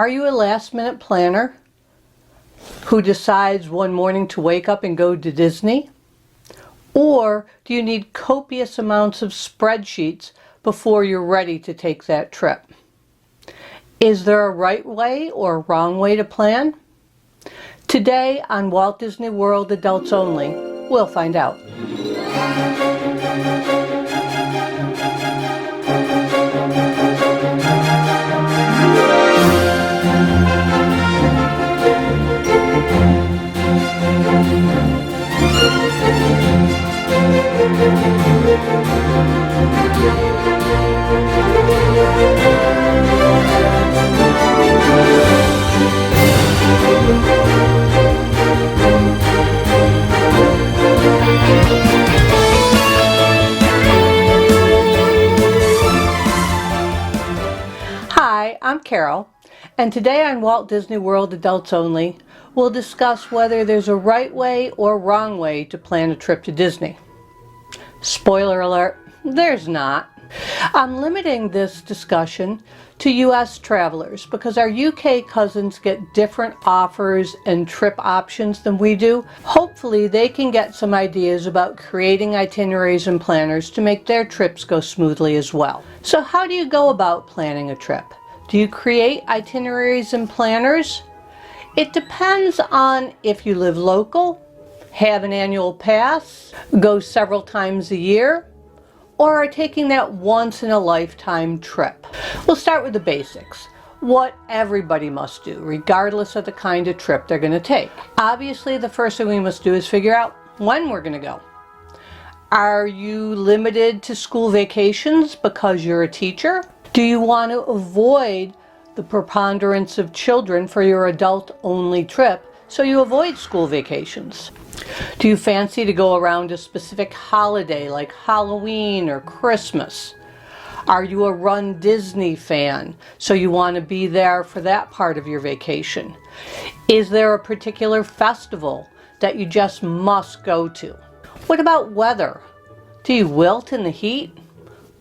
Are you a last-minute planner who decides one morning to wake up and go to Disney? Or do you need copious amounts of spreadsheets before you're ready to take that trip? Is there a right way or a wrong way to plan? Today on Walt Disney World Adults Only, we'll find out. Hi, I'm Carol, and today on Walt Disney World Adults Only, we'll discuss whether there's a right way or wrong way to plan a trip to Disney. Spoiler alert, there's not. I'm limiting this discussion to US travelers because our UK cousins get different offers and trip options than we do. Hopefully they can get some ideas about creating itineraries and planners to make their trips go smoothly as well. So how do you go about planning a trip? Do you create itineraries and planners? It depends on if you live local, have an annual pass, go several times a year, or are taking that once-in-a-lifetime trip. We'll start with the basics. What everybody must do, regardless of the kind of trip they're going to take. Obviously, the first thing we must do is figure out when we're going to go. Are you limited to school vacations because you're a teacher? Do you want to avoid the preponderance of children for your adult-only trip, so you avoid school vacations? Do you fancy to go around a specific holiday like Halloween or Christmas? Are you a Run Disney fan, so you want to be there for that part of your vacation? Is there a particular festival that you just must go to? What about weather? Do you wilt in the heat?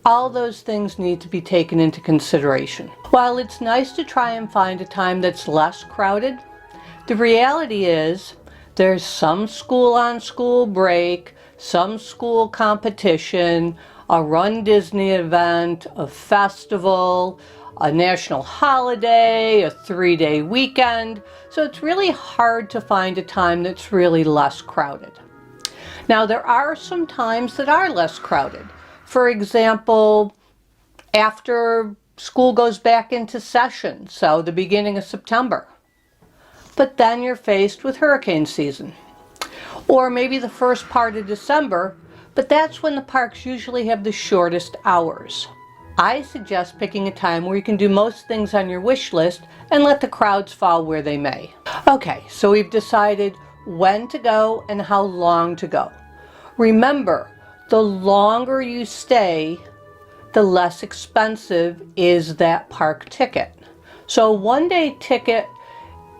All those things need to be taken into consideration. While it's nice to try and find a time that's less crowded, the reality is there's some school on school break, some school competition, a Run Disney event, a festival, a national holiday, a 3-day weekend. So it's really hard to find a time that's really less crowded. Now there are some times that are less crowded. For example, after school goes back into session, so the beginning of September. But then you're faced with hurricane season. Or maybe the first part of December, but that's when the parks usually have the shortest hours. I suggest picking a time where you can do most things on your wish list and let the crowds fall where they may. Okay, so we've decided when to go and how long to go. Remember, the longer you stay, the less expensive is that park ticket. So a one-day ticket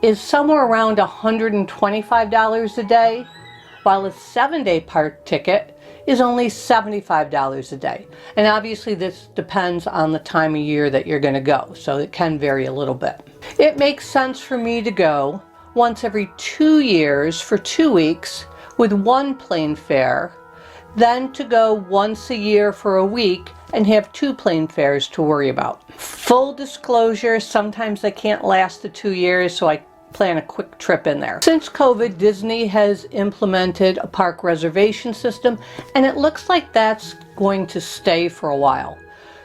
is somewhere around $125 a day, while a 7-day park ticket is only $75 a day. And obviously this depends on the time of year that you're going to go, so it can vary a little bit. It makes sense for me to go once every 2 years for 2 weeks with one plane fare, then to go once a year for a week and have 2 plane fares to worry about. Full disclosure, sometimes I can't last the 2 years, so I plan a quick trip in there. Since COVID, Disney has implemented a park reservation system, and it looks like that's going to stay for a while.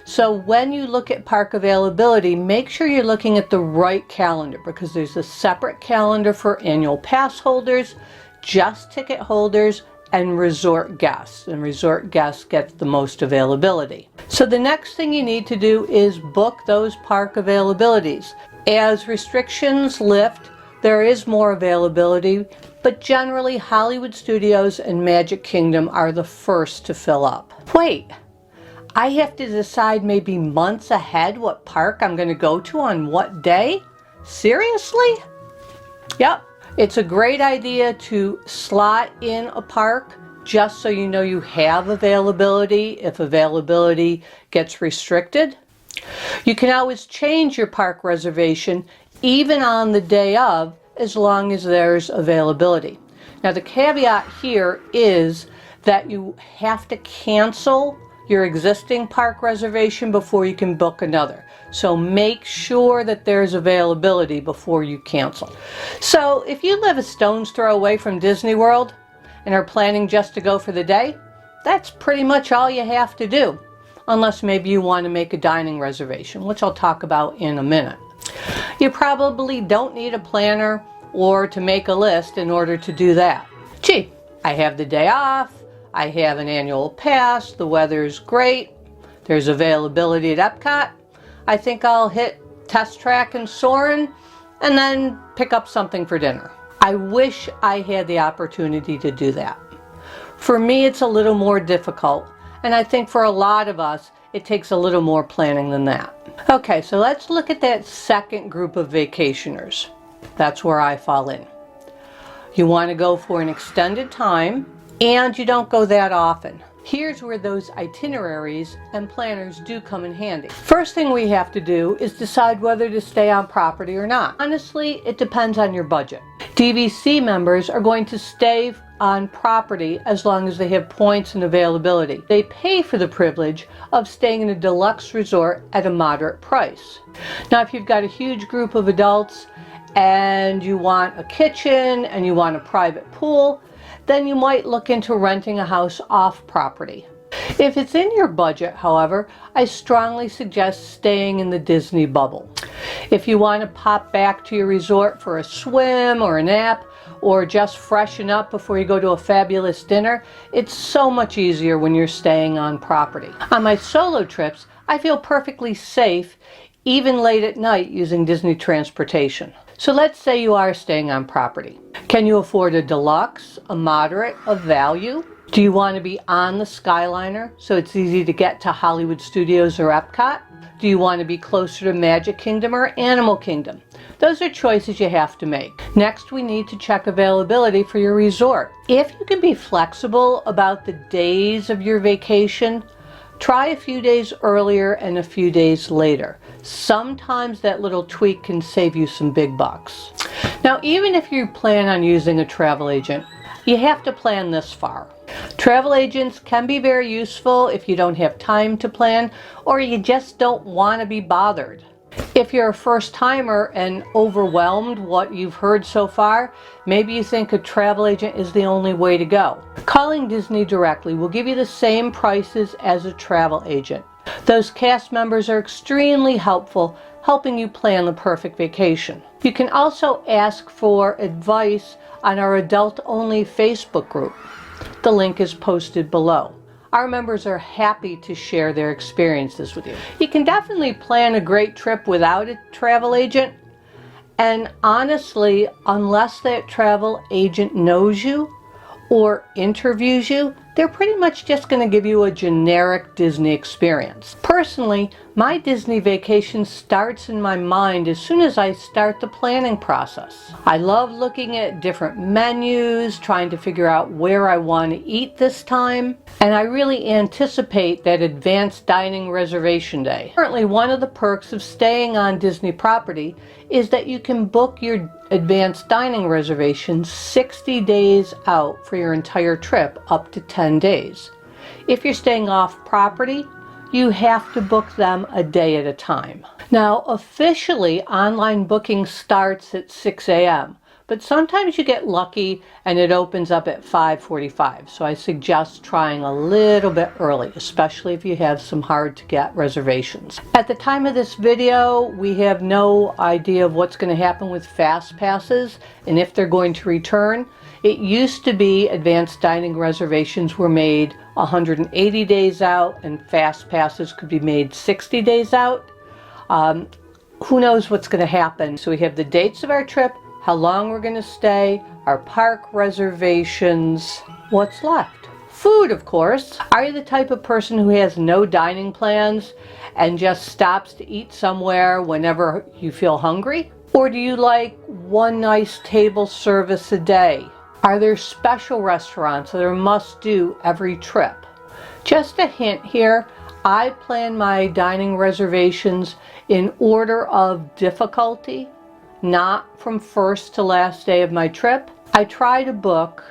So when you look at park availability, make sure you're looking at the right calendar, because there's a separate calendar for annual pass holders, just ticket holders, and resort guests. And resort guests get the most availability. So the next thing you need to do is book those park availabilities. As restrictions lift, there is more availability, but generally Hollywood Studios and Magic Kingdom are the first to fill up. Wait, I have to decide maybe months ahead what park I'm going to go to on what day? Seriously? Yep. It's a great idea to slot in a park just so you know you have availability if availability gets restricted. You can always change your park reservation even on the day of, as long as there's availability. Now the caveat here is that you have to cancel your existing park reservation before you can book another. So make sure that there's availability before you cancel. So if you live a stone's throw away from Disney World and are planning just to go for the day, that's pretty much all you have to do. Unless maybe you want to make a dining reservation, which I'll talk about in a minute. You probably don't need a planner or to make a list in order to do that. Gee, I have the day off, I have an annual pass, the weather's great, there's availability at Epcot. I think I'll hit Test Track and Soarin' and then pick up something for dinner. I wish I had the opportunity to do that. For me, it's a little more difficult, and I think for a lot of us, it takes a little more planning than that. Okay, so let's look at that second group of vacationers. That's where I fall in. You want to go for an extended time, and you don't go that often. Here's where those itineraries and planners do come in handy. First thing we have to do is decide whether to stay on property or not. Honestly, it depends on your budget. DVC members are going to stay on property as long as they have points and availability. They pay for the privilege of staying in a deluxe resort at a moderate price. Now, if you've got a huge group of adults and you want a kitchen and you want a private pool, then you might look into renting a house off property. If it's in your budget, however, I strongly suggest staying in the Disney bubble. If you want to pop back to your resort for a swim or a nap, or just freshen up before you go to a fabulous dinner, it's so much easier when you're staying on property. On my solo trips, I feel perfectly safe, even late at night, using Disney transportation. So let's say you are staying on property. Can you afford a deluxe, a moderate, a value? Do you want to be on the Skyliner so it's easy to get to Hollywood Studios or Epcot? Do you want to be closer to Magic Kingdom or Animal Kingdom? Those are choices you have to make. Next, we need to check availability for your resort. If you can be flexible about the days of your vacation, try a few days earlier and a few days later. Sometimes that little tweak can save you some big bucks. Now, even if you plan on using a travel agent, you have to plan this far. Travel agents can be very useful if you don't have time to plan or you just don't want to be bothered. If you're a first-timer and overwhelmed what you've heard so far, maybe you think a travel agent is the only way to go. Calling Disney directly will give you the same prices as a travel agent. Those cast members are extremely helpful, helping you plan the perfect vacation. You can also ask for advice on our adult-only Facebook group. The link is posted below. Our members are happy to share their experiences with you. You can definitely plan a great trip without a travel agent, and honestly, unless that travel agent knows you or interviews you, they're pretty much just going to give you a generic Disney experience. Personally, my Disney vacation starts in my mind as soon as I start the planning process. I love looking at different menus, trying to figure out where I want to eat this time, and I really anticipate that advanced dining reservation day. Currently, one of the perks of staying on Disney property is that you can book your advanced dining reservations 60 days out for your entire trip, up to 10 days. If you're staying off property, you have to book them a day at a time. Now, officially, online booking starts at 6 a.m., but sometimes you get lucky and it opens up at 5:45, so I suggest trying a little bit early, especially if you have some hard-to-get reservations. At the time of this video, we have no idea of what's going to happen with Fastpasses and if they're going to return. It used to be advanced dining reservations were made 180 days out and Fastpasses could be made 60 days out. Who knows what's going to happen? So we have the dates of our trip, how long we're going to stay, our park reservations, what's left. Food, of course. Are you the type of person who has no dining plans and just stops to eat somewhere whenever you feel hungry? Or do you like one nice table service a day? Are there special restaurants that are must-do every trip? Just a hint here, I plan my dining reservations in order of difficulty, not from first to last day of my trip. I try to book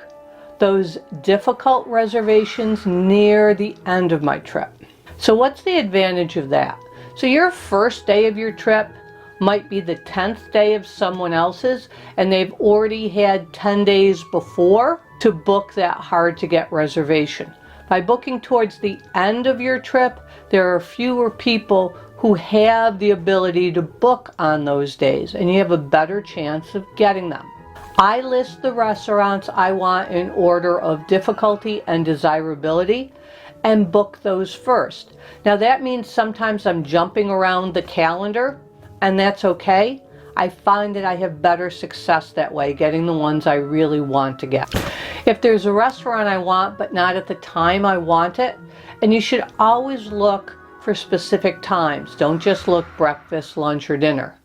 those difficult reservations near the end of my trip. So what's the advantage of that? So your first day of your trip might be the 10th day of someone else's, and they've already had 10 days before to book that hard to get reservation. By booking towards the end of your trip, there are fewer people who have the ability to book on those days, and you have a better chance of getting them. I list the restaurants I want in order of difficulty and desirability and book those first. Now that means sometimes I'm jumping around the calendar, and that's okay. I find that I have better success that way, getting the ones I really want to get. If there's a restaurant I want but not at the time I want it, and you should always look for specific times. Don't just look breakfast, lunch, or dinner.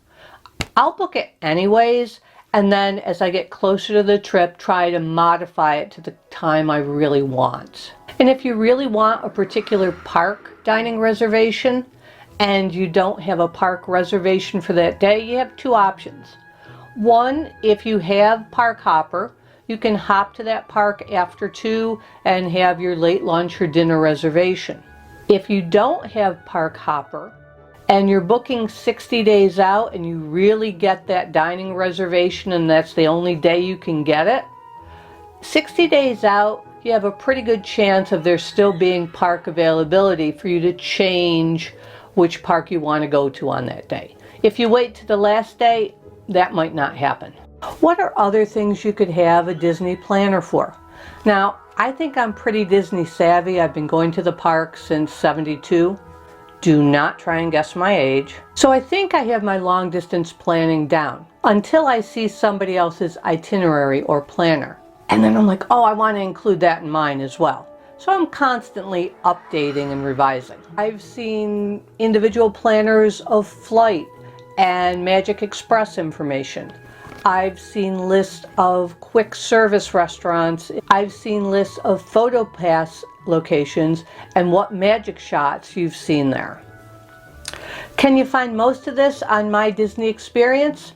I'll book it anyways, and then as I get closer to the trip, try to modify it to the time I really want. And if you really want a particular park dining reservation and you don't have a park reservation for that day, you have two options. One, if you have Park Hopper, you can hop to that park after 2 and have your late lunch or dinner reservation. If you don't have Park Hopper and you're booking 60 days out and you really get that dining reservation and that's the only day you can get it, 60 days out, you have a pretty good chance of there still being park availability for you to change which park you want to go to on that day. If you wait to the last day, that might not happen. What are other things you could have a Disney planner for? Now, I think I'm pretty Disney savvy. I've been going to the park since '72. Do not try and guess my age. So I think I have my long distance planning down until I see somebody else's itinerary or planner. And then I'm like, oh, I want to include that in mine as well. So I'm constantly updating and revising. I've seen individual planners of flight and Magic Express information. I've seen lists of quick service restaurants. I've seen lists of PhotoPass locations and what magic shots you've seen there. Can you find most of this on My Disney Experience?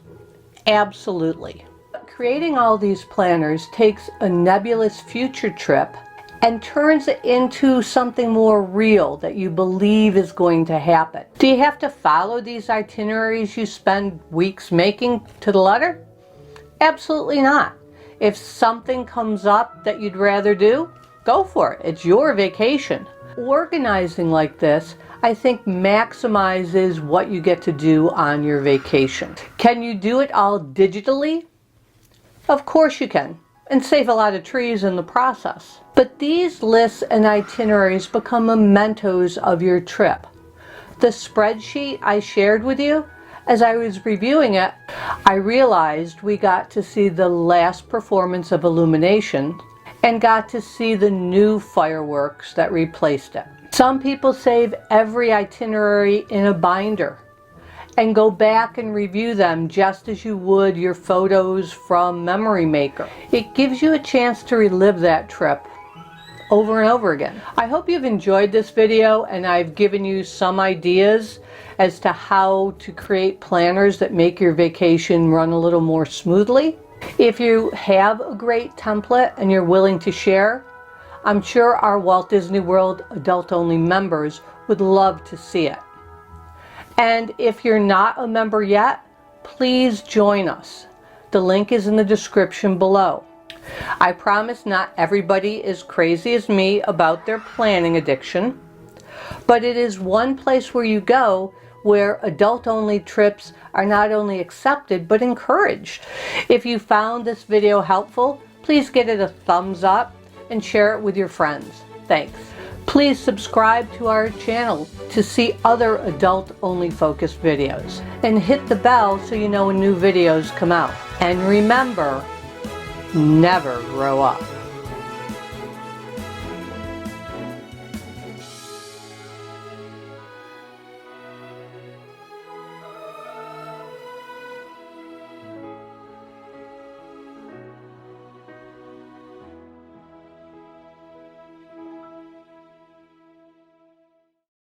Absolutely. Creating all these planners takes a nebulous future trip and turns it into something more real that you believe is going to happen. Do you have to follow these itineraries you spend weeks making to the letter? Absolutely not. If something comes up that you'd rather do, go for it. It's your vacation. Organizing like this, I think, maximizes what you get to do on your vacation. Can you do it all digitally? Of course you can, and save a lot of trees in the process. But these lists and itineraries become mementos of your trip. The spreadsheet I shared with you, as I was reviewing it, I realized we got to see the last performance of Illumination and got to see the new fireworks that replaced it. Some people save every itinerary in a binder and go back and review them just as you would your photos from Memory Maker. It gives you a chance to relive that trip over and over again. I hope you've enjoyed this video and I've given you some ideas as to how to create planners that make your vacation run a little more smoothly. If you have a great template and you're willing to share, I'm sure our Walt Disney World adult-only members would love to see it. And if you're not a member yet, please join us. The link is in the description below. I promise not everybody is crazy as me about their planning addiction, but it is one place where you go where adult-only trips are not only accepted but encouraged. If you found this video helpful, please give it a thumbs up and share it with your friends. Thanks. Please subscribe to our channel to see other adult-only focused videos and hit the bell so you know when new videos come out. And remember, never grow up.